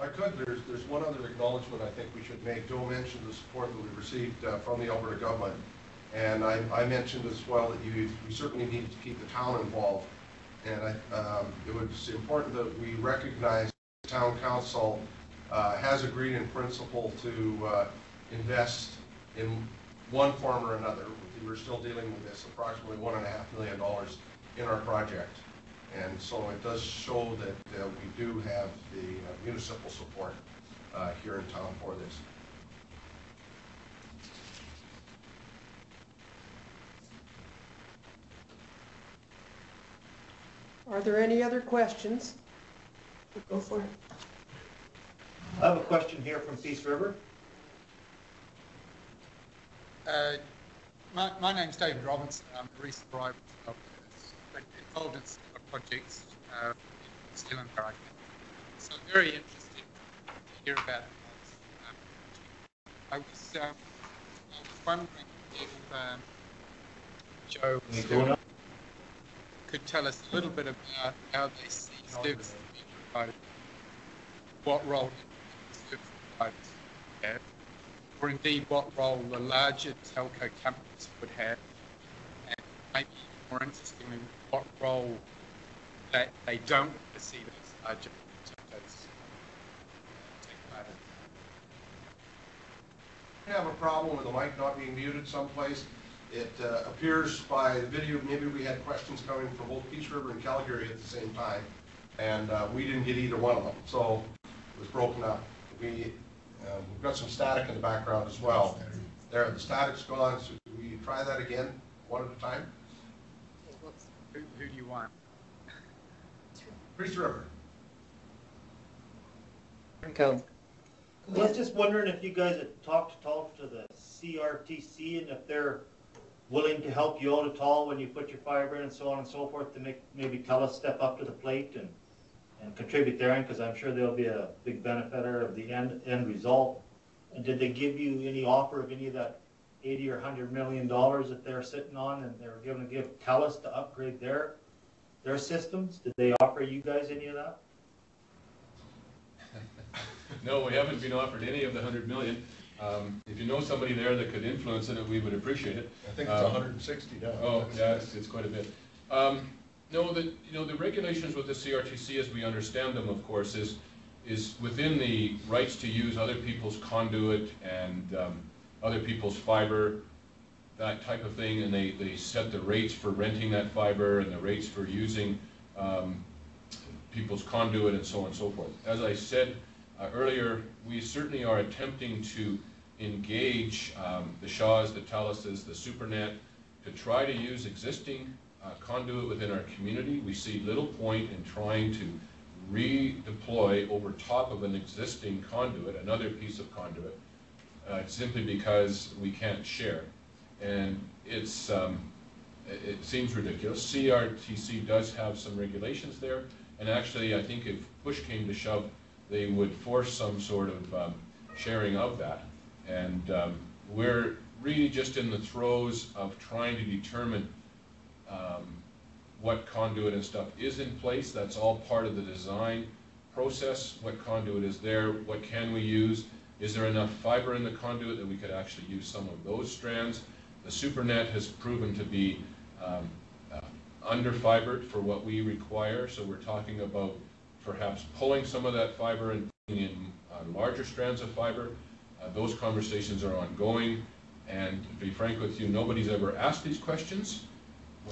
If I could, there's one other acknowledgement I think we should make. Joe mentioned the support that we received from the Alberta government, and I mentioned as well that we certainly need to keep the town involved. And it was important that we recognize the town council has agreed in principle to invest in one form or another. We're still dealing with this approximately $1.5 million in our project. And so it does show that we do have the municipal support here in town for this. Are there any other questions? Go for it. I have a question here from Peace River. My name's David Robinson. I'm a recent arrival. Been involved in similar projects in New Zealand where I can. So I'm very interested to hear about those. I was wondering if Joe could tell us a little bit about how they see services being provided, what role service providers have, or indeed what role the larger telco companies would have, and maybe more interestingly, what role that they don't see those larger telcos take part in. I have a problem with the mic not being muted someplace. It appears by the video, maybe we had questions coming from both Peace River and Calgary at the same time, and we didn't get either one of them, so it was broken up. We've got some static in the background as well. There, the static's gone, so can we try that again, one at a time? Who do you want? Peace River. Go. I was just wondering if you guys had talked to the CRTC and if they're willing to help you out at all when you put your fiber in and so on and so forth, to maybe TELUS step up to the plate and contribute therein, because I'm sure they'll be a big benefactor of the end result. And did they give you any offer of any of that $80 or $100 million that they're sitting on, and they're going to give TELUS to upgrade their systems? Did they offer you guys any of that? No, we haven't been offered any of the $100 million. If you know somebody there that could influence it, we would appreciate it. I think it's 160 now. Oh, yeah, it's quite a bit. No, the regulations with the CRTC, as we understand them, of course, is within the rights to use other people's conduit and other people's fiber, that type of thing, and they set the rates for renting that fiber and the rates for using people's conduit and so on and so forth. As I said earlier, we certainly are attempting to engage the Shaws, the TELUS's, the SuperNet to try to use existing conduit within our community. We see little point in trying to redeploy over top of an existing conduit, another piece of conduit, simply because we can't share. And it seems ridiculous. CRTC does have some regulations there, and actually I think if push came to shove, they would force some sort of sharing of that. And we're really just in the throes of trying to determine what conduit and stuff is in place. That's all part of the design process. What conduit is there? What can we use? Is there enough fiber in the conduit that we could actually use some of those strands? The SuperNet has proven to be under-fibered for what we require, so we're talking about perhaps pulling some of that fiber and putting in larger strands of fiber. Those conversations are ongoing, and to be frank with you, nobody's ever asked these questions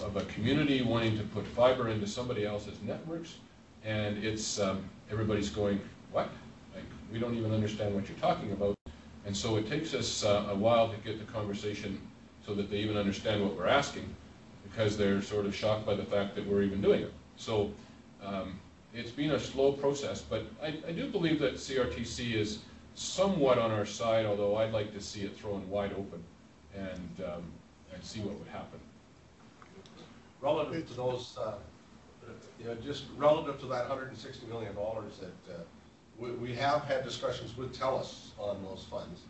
of a community wanting to put fiber into somebody else's networks, and it's everybody's going, what? Like, we don't even understand what you're talking about. And so it takes us a while to get the conversation so that they even understand what we're asking, because they're sort of shocked by the fact that we're even doing it. So it's been a slow process, but I do believe that CRTC is somewhat on our side, although I'd like to see it thrown wide open and see what would happen. Relative to those, just relative to that $160 million that we have had discussions with TELUS on those funds,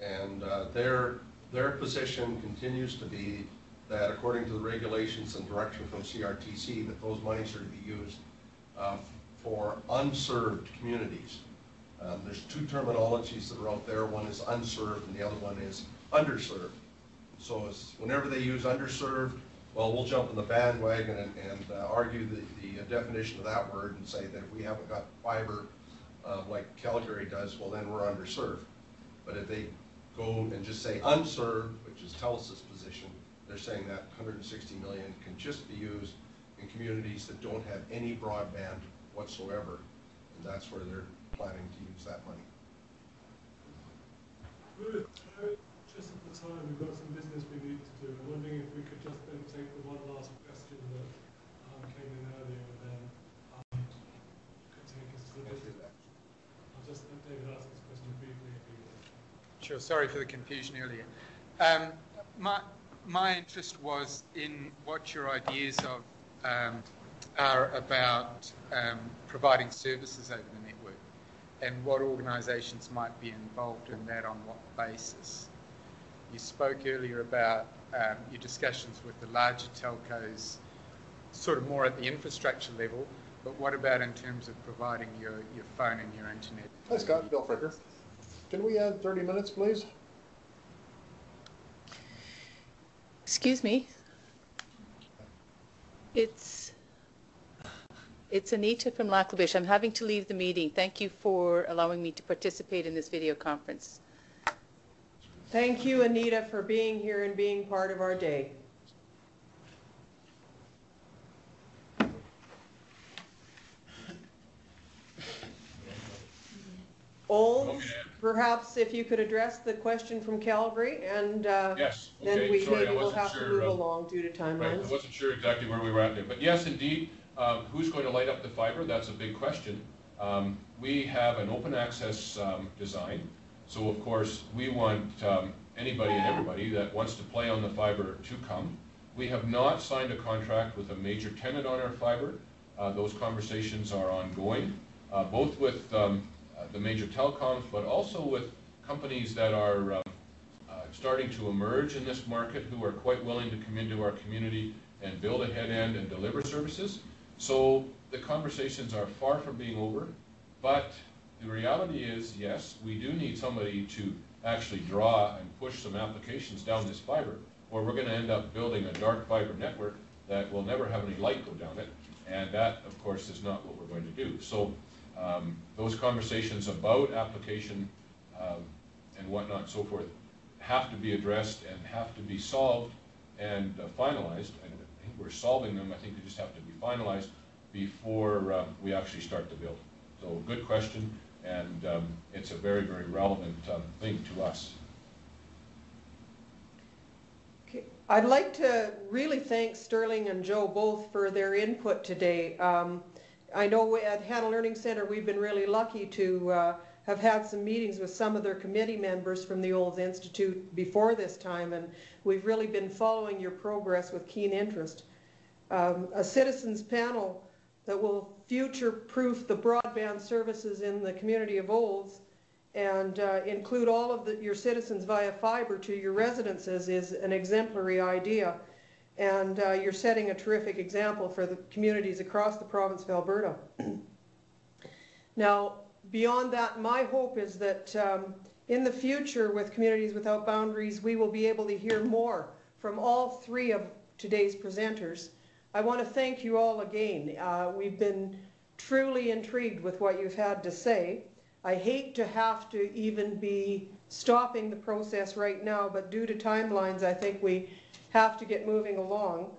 and their position continues to be that according to the regulations and direction from CRTC, that those monies are to be used for unserved communities. There's two terminologies that are out there. One is unserved and the other one is underserved. So whenever they use underserved, well, we'll jump on the bandwagon and argue the definition of that word and say that if we haven't got fiber like Calgary does, well, then we're underserved. But if they go and just say unserved, which is TELUS's position, they're saying that 160 million can just be used in communities that don't have any broadband whatsoever. And that's where they're planning to use that money. Ruth, just at the time, we've got some business we need to do. I'm wondering if we could just then take the one last question that came in earlier and then could take us to the business. I'll just let David ask this question briefly if he wants. Sure, sorry for the confusion earlier. My interest was in what your ideas are about providing services over the network and what organisations might be involved in that, on what basis. You spoke earlier about your discussions with the larger telcos, sort of more at the infrastructure level, but what about in terms of providing your phone and your internet? Hi Scott, Bill Fricker. Can we add 30 minutes, please? Excuse me. It's Anita from Laklabish. I'm having to leave the meeting. Thank you for allowing me to participate in this video conference. Thank you, Anita, for being here and being part of our day. Olds, perhaps if you could address the question from Calgary, and Yes, then okay, we sorry, maybe I will wasn't have to sure, move along due to Right, timelines. I wasn't sure exactly where we were at there. But yes, indeed, who's going to light up the fiber? That's a big question. We have an open access design. So of course, we want anybody and everybody that wants to play on the fiber to come. We have not signed a contract with a major tenant on our fiber. Those conversations are ongoing, both with the major telecoms, but also with companies that are starting to emerge in this market, who are quite willing to come into our community and build a head end and deliver services. So the conversations are far from being over, but the reality is, yes, we do need somebody to actually draw and push some applications down this fiber, or we're going to end up building a dark fiber network that will never have any light go down it, and that, of course, is not what we're going to do. So those conversations about application and whatnot and so forth have to be addressed and have to be solved and finalized. And I think we're solving them. I think they just have to be finalized before we actually start the build. So good question, and it's a very, very relevant thing to us. Okay. I'd like to really thank Sterling and Joe both for their input today. I know at Hannah Learning Center we've been really lucky to have had some meetings with some of their committee members from the Olds Institute before this time, and we've really been following your progress with keen interest. A citizens panel that will future-proof the broadband services in the community of Olds and include all of your citizens via fiber to your residences is an exemplary idea. And you're setting a terrific example for the communities across the province of Alberta. Now, beyond that, my hope is that in the future with Communities Without Boundaries, we will be able to hear more from all three of today's presenters. I want to thank you all again. We've been truly intrigued with what you've had to say. I hate to have to even be stopping the process right now, but due to timelines, I think we have to get moving along.